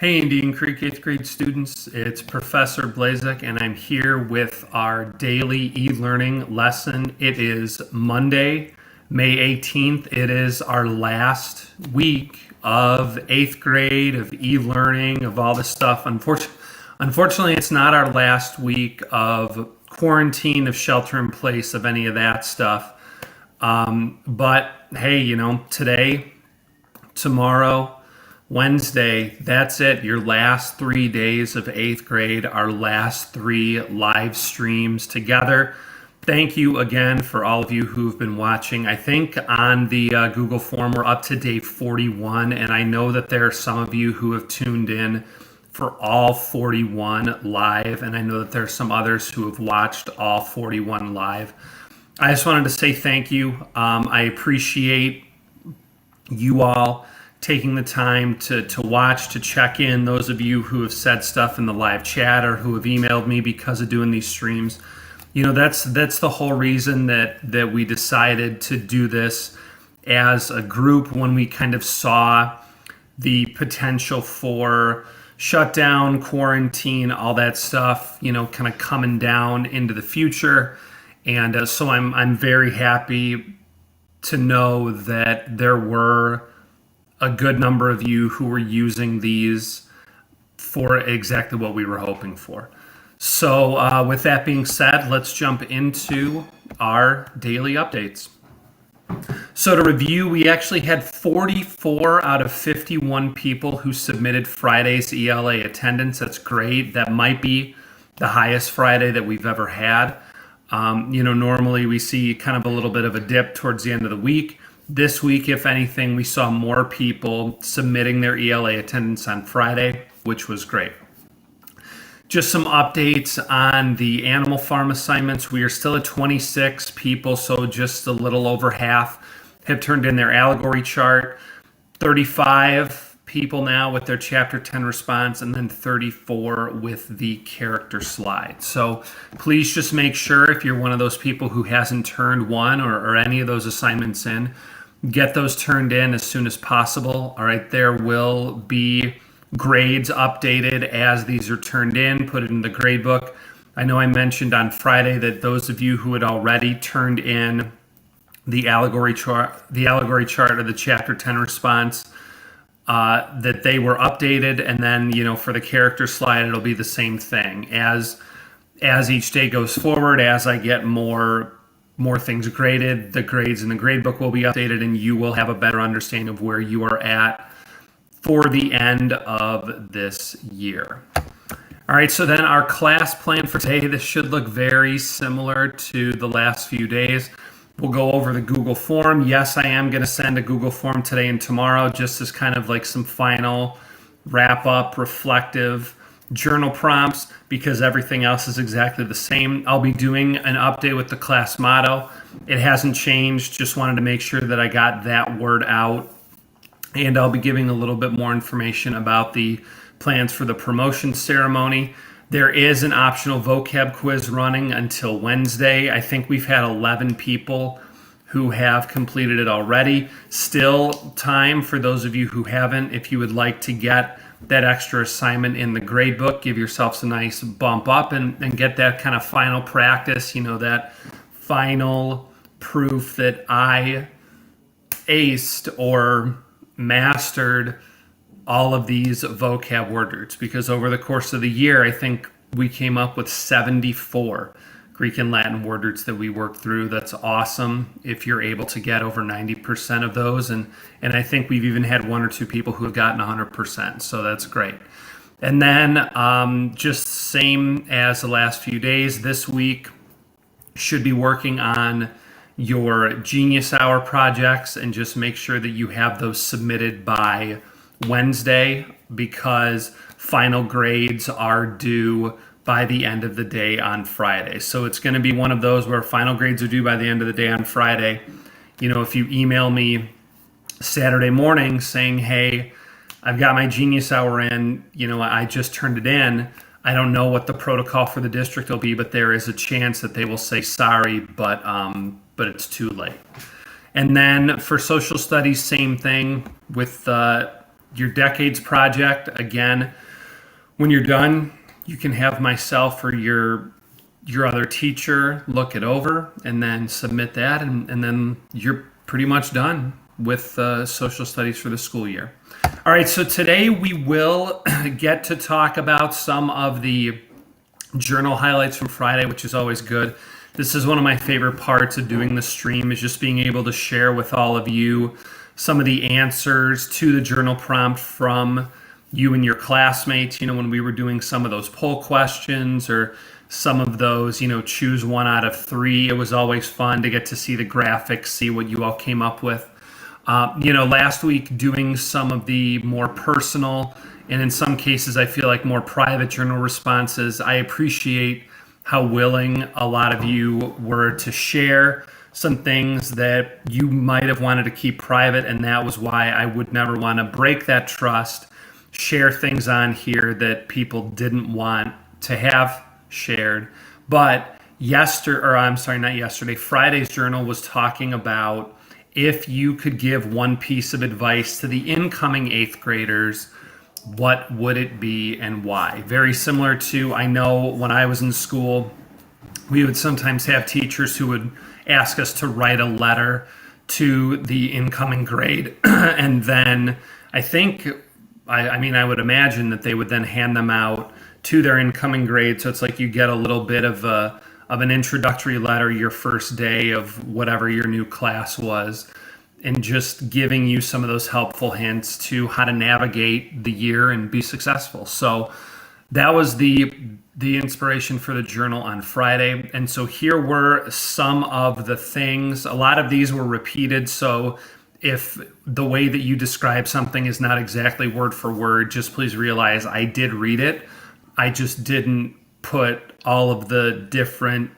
Hey, Indian Creek 8th grade students, it's Professor Blazek, and I'm here with our daily e-learning lesson. It is Monday, May 18th. It is our last week of 8th grade, of e-learning, of all this stuff. Unfortunately, it's not our last week of quarantine, of shelter in place, of any of that stuff. But hey, today, tomorrow, Wednesday, that's it. Your last 3 days of 8th grade, our last 3 live streams together. Thank you again for all of you who've been watching. I think on the Google form, we're up to day 41, and I know that there are some of you who have tuned in for all 41 live, and I know that there are some others who have watched all 41 live. I just wanted to say thank you. I appreciate you all taking the time to watch, to check in. Those of you who have said stuff in the live chat or who have emailed me because of doing these streams, that's the whole reason that we decided to do this as a group when we kind of saw the potential for shutdown, quarantine, all that stuff, kind of coming down into the future. And so I'm very happy to know that there were a good number of you who were using these for exactly what we were hoping for. So with that being said, let's jump into our daily updates. So to review, we actually had 44 out of 51 people who submitted Friday's ELA attendance. That's great. That might be the highest Friday that we've ever had. Normally we see kind of a little bit of a dip towards the end of the week. This week, if anything, we saw more people submitting their ELA attendance on Friday, which was great. Just some updates on the animal farm assignments. We are still at 26 people, so just a little over half have turned in their allegory chart. 35 people now with their Chapter 10 response, and then 34 with the character slide. So please just make sure, if you're one of those people who hasn't turned one or any of those assignments in, get those turned in as soon as possible. All right, there will be grades updated as these are turned in, put it in the grade book. I know I mentioned on Friday that those of you who had already turned in the allegory chart or the Chapter 10 response, that they were updated, and then for the character slide it'll be the same thing. As each day goes forward, as I get more things graded, the grades in the grade book will be updated, and you will have a better understanding of where you are at for the end of this year. All right, so then our class plan for today, this should look very similar to the last few days. We'll go over the Google form. Yes, I am going to send a Google form today and tomorrow, just as kind of like some final wrap up, reflective journal prompts, because everything else is exactly the same. I'll be doing an update with the class motto. It hasn't changed. Just wanted to make sure that I got that word out. And I'll be giving a little bit more information about the plans for the promotion ceremony. There is an optional vocab quiz running until Wednesday. I think we've had 11 people who have completed it already. Still time for those of you who haven't. If you would like to get that extra assignment in the grade book, give yourselves a nice bump up and get that kind of final practice, that final proof that I aced or mastered all of these vocab words, because over the course of the year, I think we came up with 74 Greek and Latin words that we worked through. That's awesome if you're able to get over 90% of those. And I think we've even had 1 or 2 people who have gotten 100%. So that's great. And then just same as the last few days, this week should be working on your Genius Hour projects, and just make sure that you have those submitted by Wednesday, because final grades are due by the end of the day on Friday. So it's going to be one of those where final grades are due by the end of the day on Friday. If you email me Saturday morning saying, hey, I've got my Genius Hour in, I just turned it in, I don't know what the protocol for the district will be, but there is a chance that they will say sorry, but it's too late. And then for social studies, same thing with your decades project. Again, when you're done, you can have myself or your other teacher look it over and then submit that, and then you're pretty much done with social studies for the school year. All right, so today we will get to talk about some of the journal highlights from Friday, which is always good. This is one of my favorite parts of doing the stream, is just being able to share with all of you some of the answers to the journal prompt from you and your classmates. When we were doing some of those poll questions or some of those, choose one out of three, it was always fun to get to see the graphics, see what you all came up with. Last week doing some of the more personal and in some cases I feel like more private journal responses, I appreciate how willing a lot of you were to share some things that you might have wanted to keep private, and that was why I would never want to break that trust, share things on here that people didn't want to have shared. But Friday's journal was talking about if you could give one piece of advice to the incoming 8th graders, what would it be and why? Very similar to, I know when I was in school, we would sometimes have teachers who would ask us to write a letter to the incoming grade. And then I would imagine that they would then hand them out to their incoming grade. So it's like you get a little bit of an introductory letter your first day of whatever your new class was, and just giving you some of those helpful hints to how to navigate the year and be successful. So that was the inspiration for the journal on Friday. And so here were some of the things. A lot of these were repeated. So if the way that you describe something is not exactly word for word, just please realize I did read it. I just didn't put all of the different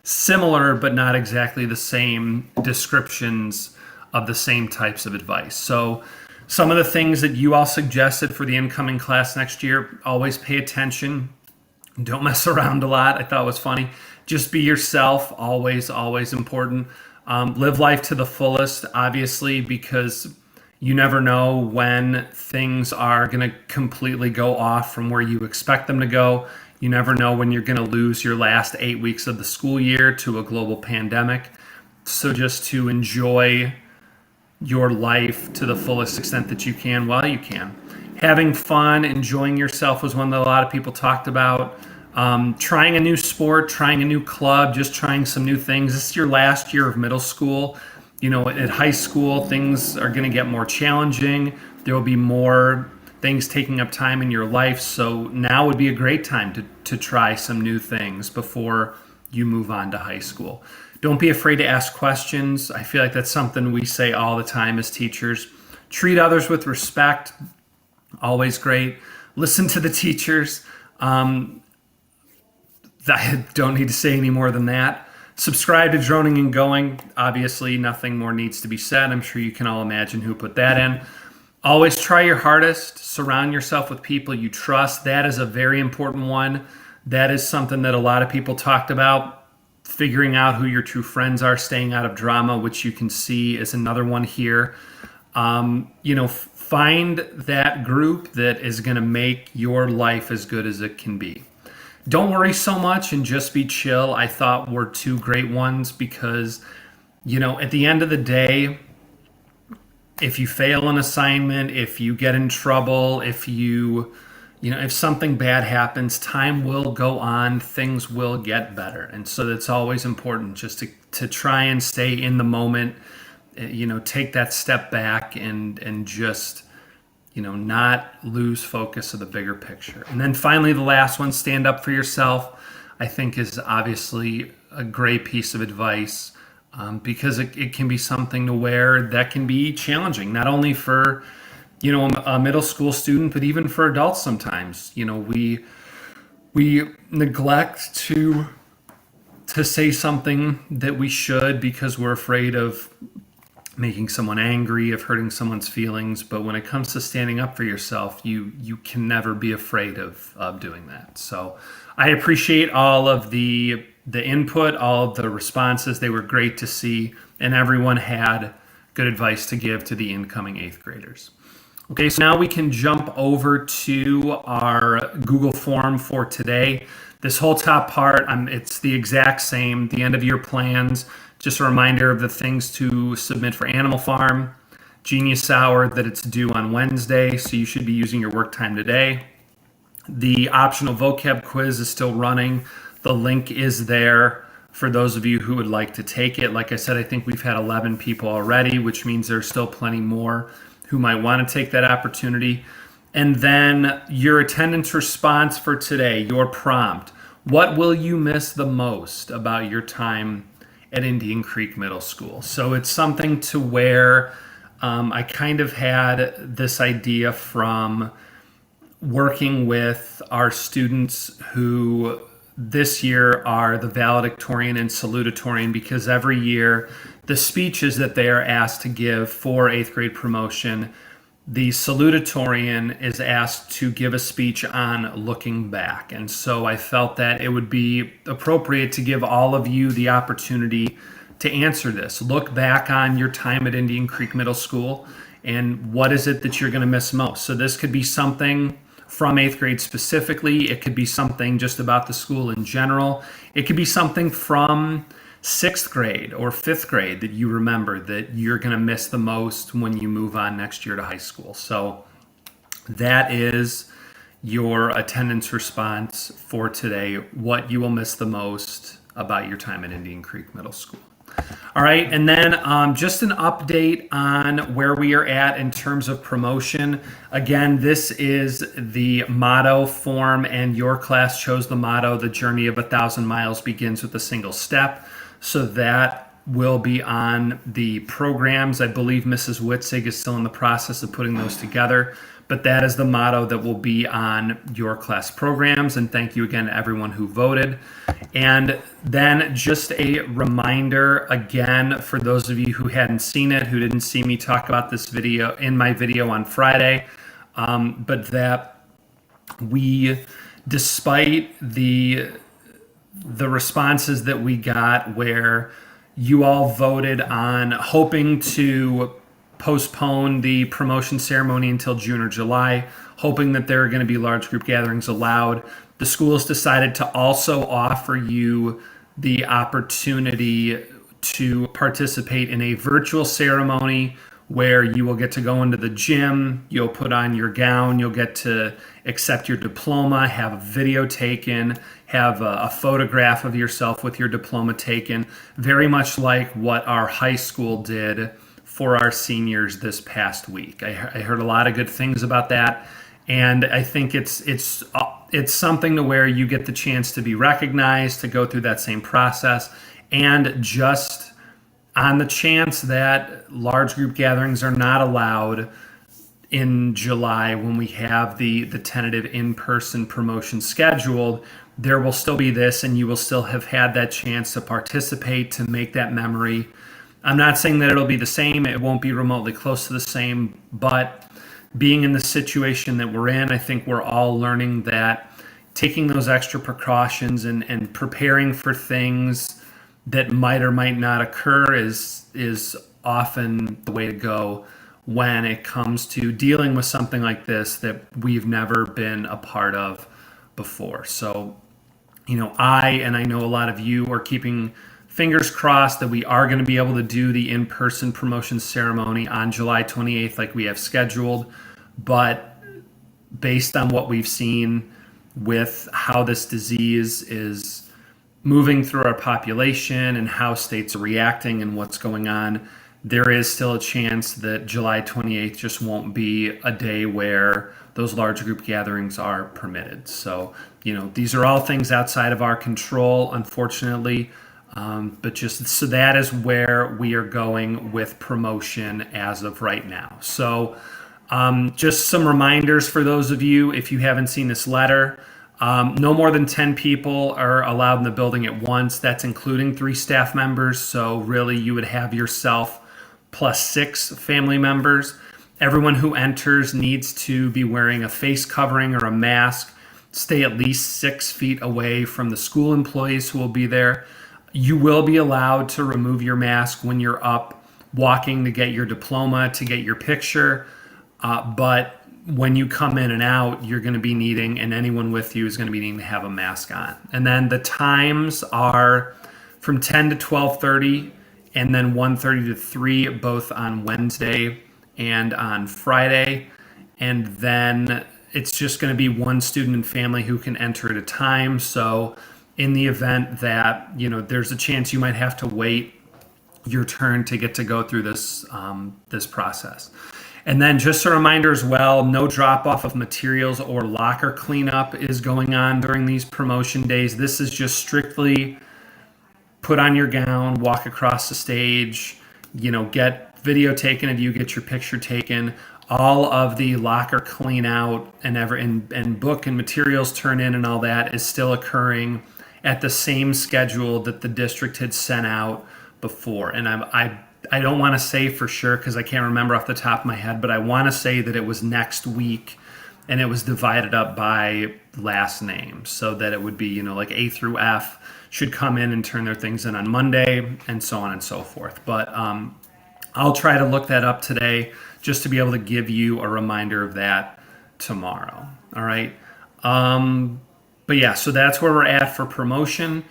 similar but not exactly the same descriptions of the same types of advice. So some of the things that you all suggested for the incoming class next year: always pay attention. Don't mess around a lot. I thought it was funny. Just be yourself. Always, always important. Live life to the fullest, obviously, because you never know when things are going to completely go off from where you expect them to go. You never know when you're going to lose your last 8 weeks of the school year to a global pandemic. So just to enjoy your life to the fullest extent that you can while you can. Having fun, enjoying yourself was one that a lot of people talked about. Trying a new sport, trying a new club, just trying some new things. This is your last year of middle school. At high school, things are going to get more challenging. There will be more things taking up time in your life. So now would be a great time to try some new things before you move on to high school. Don't be afraid to ask questions. I feel like that's something we say all the time as teachers. Treat others with respect. Always great. Listen to the teachers. I don't need to say any more than that. Subscribe to Droning and Going. Obviously, nothing more needs to be said. I'm sure you can all imagine who put that in. Always try your hardest. Surround yourself with people you trust. That is a very important one. That is something that a lot of people talked about. Figuring out who your true friends are, staying out of drama, which you can see is another one here. Find that group that is going to make your life as good as it can be. Don't worry so much and just be chill, I thought were two great ones, because, at the end of the day, if you fail an assignment, if you get in trouble, if something bad happens, time will go on, things will get better. And so it's always important just to try and stay in the moment, take that step back and just, not lose focus of the bigger picture. And then finally, the last one, stand up for yourself, I think is obviously a great piece of advice, because it can be something to where that can be challenging, not only for a middle school student, but even for adults sometimes. We neglect to say something that we should because we're afraid of making someone angry, of hurting someone's feelings. But when it comes to standing up for yourself, you can never be afraid of doing that. So I appreciate all of the input, all of the responses. They were great to see, and everyone had good advice to give to the incoming 8th graders. Okay, so now we can jump over to our Google form for today. This whole top part, it's the exact same, the end of year plans, just a reminder of the things to submit for Animal Farm, Genius Hour, that it's due on Wednesday, so you should be using your work time today. The optional vocab quiz is still running. The link is there for those of you who would like to take it. Like I said, I think we've had 11 people already, which means there's still plenty more who might want to take that opportunity. And then your attendance response for today, your prompt. What will you miss the most about your time at Indian Creek Middle School? So it's something to where I kind of had this idea from working with our students who this year are the valedictorian and salutatorian, because every year the speeches that they are asked to give for 8th grade promotion, the salutatorian is asked to give a speech on looking back. And so I felt that it would be appropriate to give all of you the opportunity to answer this. Look back on your time at Indian Creek Middle School and what is it that you're going to miss most. So this could be something from 8th grade specifically. It could be something just about the school in general. It could be something from 6th grade or 5th grade that you remember that you're going to miss the most when you move on next year to high school. So that is your attendance response for today, what you will miss the most about your time at Indian Creek Middle School. All right, and then just an update on where we are at in terms of promotion. Again, this is the motto form, and your class chose the motto, "The journey of 1,000 miles begins with a single step." So that will be on the programs. I believe Mrs. Witzig is still in the process of putting those together, but that is the motto that will be on your class programs. And thank you again to everyone who voted. And then just a reminder again, for those of you who hadn't seen it, who didn't see me talk about this video in my video on Friday, but that we, despite the responses that we got where you all voted on hoping to postpone the promotion ceremony until June or July, hoping that there are going to be large group gatherings allowed, the schools decided to also offer you the opportunity to participate in a virtual ceremony where you will get to go into the gym, you'll put on your gown, you'll get to accept your diploma, have a video taken, have a photograph of yourself with your diploma taken, very much like what our high school did for our seniors this past week. I heard a lot of good things about that, and I think it's something to where you get the chance to be recognized, to go through that same process, and just on the chance that large group gatherings are not allowed in July when we have the tentative in-person promotion scheduled, there will still be this, and you will still have had that chance to participate, to make that memory. I'm not saying that it'll be the same. It won't be remotely close to the same, but being in the situation that we're in, I think we're all learning that taking those extra precautions and preparing for things that might or might not occur is often the way to go when it comes to dealing with something like this that we've never been a part of before. So, I know a lot of you are keeping fingers crossed that we are going to be able to do the in-person promotion ceremony on July 28th like we have scheduled. But based on what we've seen with how this disease is moving through our population and how states are reacting and what's going on, there is still a chance that July 28th just won't be a day where those large group gatherings are permitted. So, these are all things outside of our control, unfortunately. But just so that is where we are going with promotion as of right now. So just some reminders for those of you, if you haven't seen this letter, no more than 10 people are allowed in the building at once. That's including 3 staff members. So really you would have yourself plus 6 family members. Everyone who enters needs to be wearing a face covering or a mask. Stay at least 6 feet away from the school employees who will be there. You will be allowed to remove your mask when you're up walking to get your diploma, to get your picture. But when you come in and out, you're going to be needing, and anyone with you is going to be needing to have a mask on. And then the times are from 10 to 12:30, and then 1:30 to 3, both on Wednesday and on Friday. And then it's just going to be one student and family who can enter at a time. So in the event that, there's a chance you might have to wait your turn to get to go through this process. And then just a reminder as well, no drop off of materials or locker cleanup is going on during these promotion days. This is just strictly put on your gown, walk across the stage, get video taken of you, get your picture taken. All of the locker clean out and book and materials turn in and all that is still occurring at the same schedule that the district had sent out before. And I don't want to say for sure because I can't remember off the top of my head, but I want to say that it was next week and it was divided up by last name so that it would be, like A through F should come in and turn their things in on Monday and so on and so forth. But I'll try to look that up today just to be able to give you a reminder of that tomorrow. All right. But yeah, so that's where we're at for promotion.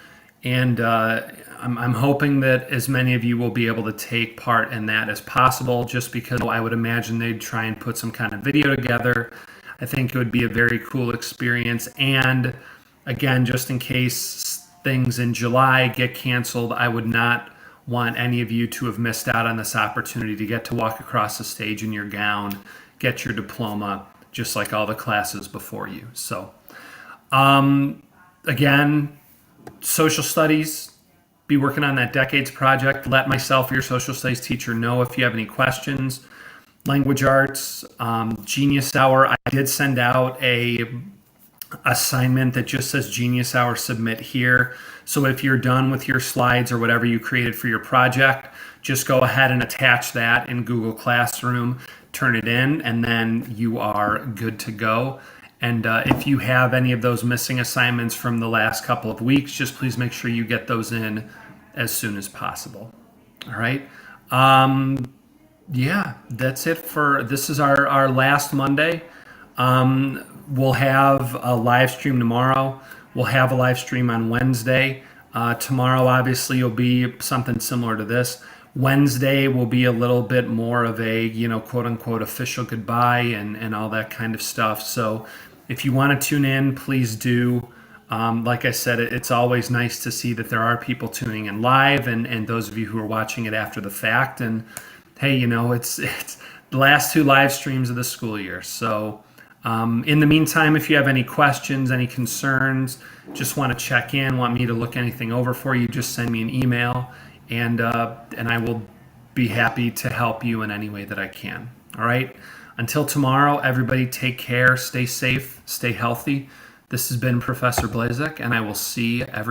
And I'm hoping that as many of you will be able to take part in that as possible, just because I would imagine they'd try and put some kind of video together. I think it would be a very cool experience. And again, just in case things in July get canceled, I would not want any of you to have missed out on this opportunity to get to walk across the stage in your gown, get your diploma, just like all the classes before you. So again, social studies, be working on that decades project. Let myself or your social studies teacher know if you have any questions. Language arts, Genius Hour. I did send out a assignment that just says Genius Hour submit here. So if you're done with your slides or whatever you created for your project, just go ahead and attach that in Google Classroom, turn it in, and then you are good to go. And if you have any of those missing assignments from the last couple of weeks, just please make sure you get those in as soon as possible. All right. Yeah, that's it for this is our last Monday. We'll have a live stream tomorrow. We'll have a live stream on Wednesday. Tomorrow, obviously, will be something similar to this. Wednesday will be a little bit more of a, quote unquote, official goodbye and all that kind of stuff. So if you want to tune in, please do. Like I said, it's always nice to see that there are people tuning in live and those of you who are watching it after the fact. And hey, it's the last 2 live streams of the school year. So in the meantime, if you have any questions, any concerns, just want to check in, want me to look anything over for you, just send me an email and I will be happy to help you in any way that I can. All right. Until tomorrow, everybody take care, stay safe, stay healthy. This has been Professor Blazek, and I will see everybody